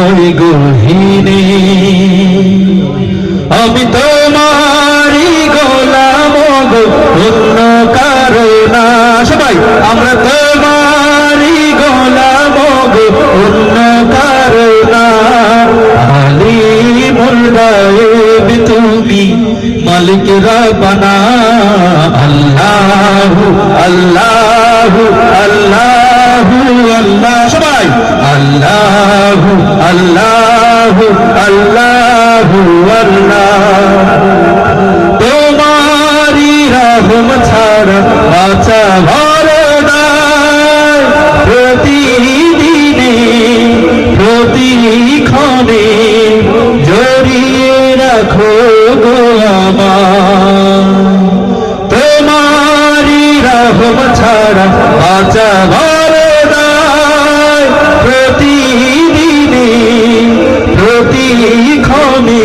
হৃদয় গহীনে আমি তোমারই গোলাম গো অন্য কারো না সবাই আমরা তোমারই গোলাম গো অন্য কারো না আলিমুল গায়ব তুমি মালিক রব্বানা আল্লাহু আল্লাহু আল্লাহু আল্লাহ সবাই আল্লাহু আল্লাহু আল্লাহু আল্লাহ তোমারি রহম ছাড়া বাঁচা ভালো নাই প্রতিদিনে প্রতিক্ষণে জড়িয়ে রাখো গো আমার তোমারি রহম ছাড়া বাঁচা ভালো নাই প্রতিদিনে প্রতিক্ষণে